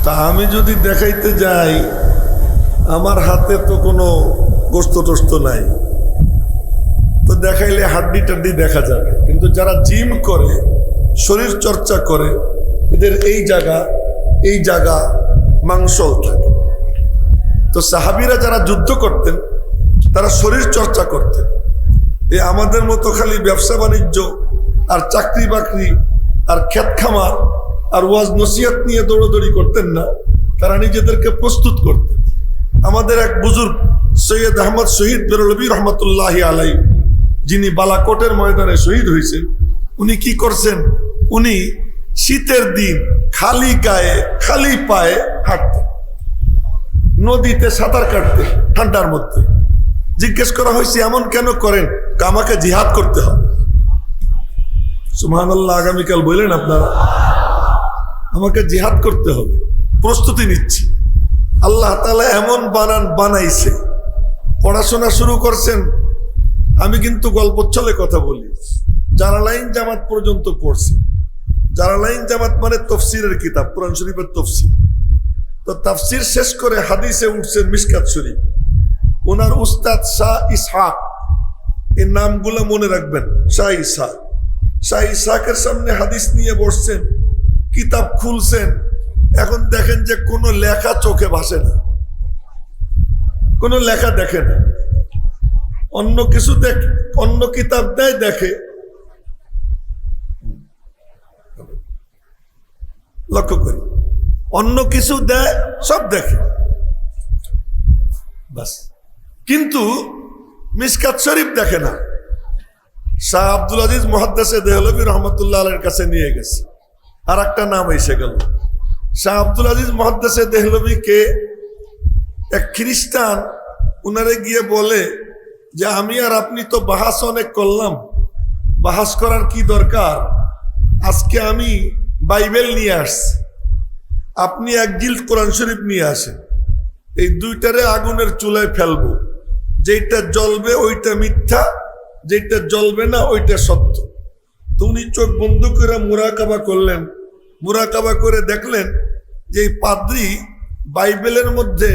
তা আমি যদি দেখাইতে যাই, আমার হাতে তো কোনো গোস্ত টোস্ত নাই, তো দেখাইলে হাড্ডি টাড্ডি দেখা যাবে। কিন্তু যারা জিম করে, শরীর চর্চা করে, এদের এই জায়গা মাংস থাকে। তো সাহাবীরা যারা যুদ্ধ করতেন তারা শরীর চর্চা করতেন। আমাদের মতো খালি ব্যবসা বাণিজ্য আর চাকরি বাকরি আর ক্ষেত খামার আর ওয়াজ নসিহত নিয়ে দৌড়াদৌড়ি করতেন না, তারা নিজেদেরকে প্রস্তুত করতেন। আমাদের এক বুজুর্গ সৈয়দ আহমদ শহীদ বেরলভী রহমতুল্লাহ আলাই, যিনি বালাকোটের ময়দানে শহীদ হয়েছেন, উনি কি করছেন? উনি শীতের দিন খালি গায়ে খালি পায়ে হাঁটতেন, নদীতে সাঁতার কাটতেন ঠান্ডার মধ্যে। জিজ্ঞেস করা হয়েছে এমন কেন করেন? আমাকে জিহাদ করতে হবে। সুবহানাল্লাহ, আগামীকাল বললেন আপনারা, আমাকে জিহাদ করতে হবে, প্রস্তুতি নিচ্ছি। আল্লাহ তাআলা এমন বানাইছে। পড়াশোনা শুরু করছেন, আমি কিন্তু গল্পচ্ছলে কথা বলি, জালালাইন জামাত পর্যন্ত পড়ছে। জালালাইন জামাত মানে তফসিরের কিতাব, কোরআন শরীফের তফসির। তো তাফসির শেষ করে হাদিসে উঠছেন মিশকাত শরীফ। ওনার উস্তাদ শাহ ইসহাক, এই নামগুলো মনে রাখবেন। শাহ ইসহাকের সামনে হাদিস নিয়ে বসছেন, কিতাব খুলছেন, এখন দেখেন যে কোনো লেখা চোখে ভাসে না, কোনো লেখা দেখে না। অন্য কিছু অন্য কিতাব দেয়, দেখে। লক্ষ্য করি, অন্য কিছু দেয়, সব দেখে, বাস। কিন্তু মিশকাত শরীফ দেখে না। শাহ আব্দুল আজিজ মুহাদ্দিসে দেহলভী রহমতুল্লাহ আলাইহির কাছে নিয়ে গেছে, আর একটা নাম এসে গেল। শাহ আব্দুল আজিজ মুহাদ্দিসে দেহলভী কে? এক খ্রিস্টান উনারে গিয়ে বলে যে আমি আর আপনি তো বাহাস অনেক করলাম, বাহাস করার কি দরকার? আজকে আমি বাইবেল নিয়ে আসছি, আপনি এক জিল্দ কোরআন শরীফ নিয়ে আসেন, এই দুইটারে আগুনের চুলায় ফেলবো। যেটা জ্বলবে ওইটা মিথ্যা, যেটা জ্বলবে না ওইটা সত্য। তো উনি চোখ বন্ধ করে মুরাকাবা করলেন। মুরাকাবা করে দেখলেন যে এই পাদ্রী বাইবেলের মধ্যে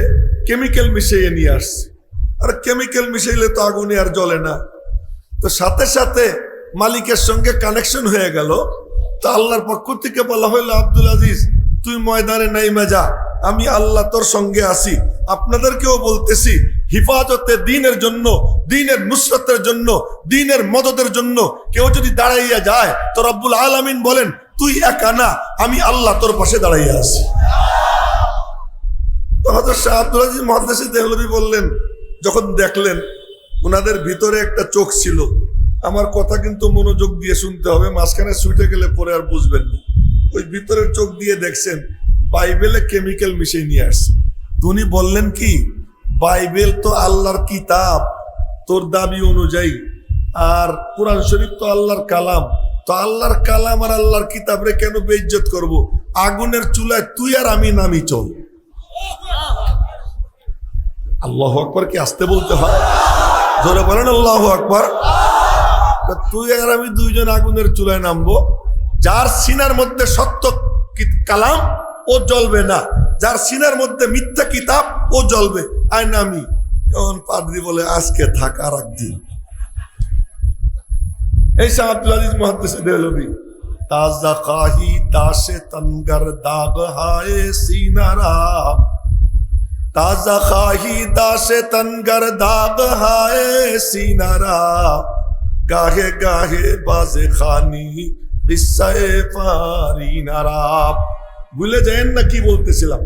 কেমিক্যাল মিশিয়ে নিয়ে আসছে। আর কেমিক্যাল মিশাইলে তো আগুনে আর জ্বলে না। তো সাথে সাথে মালিকের সঙ্গে কানেকশন হয়ে গেল। তো আল্লাহর পক্ষ থেকে বলা হইলো, আব্দুল আজিজ তুই ময়দানে নাইমা যা, আমি আল্লাহ তোর সঙ্গে আছি। আপনাদেরকেও বলতেছি, হিফাজতে দ্বীনের জন্য, দ্বীনের নুসরতের জন্য, দ্বীনের মদদের জন্য কেউ যদি দাঁড়াইয়া যায়, তো রব্বুল আলামিন বলেন তুই একা না, আমি আল্লাহ তোর পাশে দাঁড়াইয়া আছি। তো হযরত শাহ আব্দুল আজিজ মুহাদ্দিস দেহলভী বললেন, যখন দেখলেন ওনাদের ভিতরে একটা চোখ ছিল, আমার কথা কিন্তু মনোযোগ দিয়ে শুনতে হবে, মাঝখানে ছুটে গেলে পরে আর বুঝবেন না। ওই ভিতরের চোখ দিয়ে দেখছেন বাইবেলে কেমিক্যাল মিশিয়ে নিয়ে আসছে। উনি বললেন কি, বাইবেল তো আল্লাহর কিতাব তোর দাবি অনুযায়ী, আর কোরআন শরীফ তো আল্লাহর কালাম। তো আল্লাহর কালাম আর আল্লাহর কিতাবরে কেন বেইজ্জত করব? আগুনের চুলায় তুই আর আমি নামি চল। আল্লাহু আকবার কি আসতে বলতে হয়? জোরে বলেন আল্লাহু আকবার। তুই আর আমি দুইজন আগুনের চুলায় নামবো। যার সিনার মধ্যে সত্য কালাম ও জ্বলবে না, যার সিনার মধ্যে মিথ্যা কিতাব ও জ্বলবে। আয় নামি। এখন পাদ্রী বলে আজকে থাক, আর একদিন। এই শাহ আব্দুল আজিজ মুহাদ্দিস দেহলভী, তাজা কাহি দাসে তনগর দাগ হায় সিনারা, তাজা খাহি দাসে তনগর দাগ হায় সিনারা, গাহে গাহে বাজে খানি বিসায়ে ফারিনারা। ভুলে যায়েন না কি বলতেছিলাম,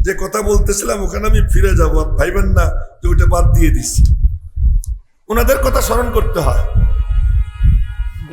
যে কথা বলতেছিলাম ওখানে আমি ফিরে যাবো, ভাইবেন না যে ওইটা বাদ দিয়ে দিছি। ওনাদের কথা স্মরণ করতে হয়।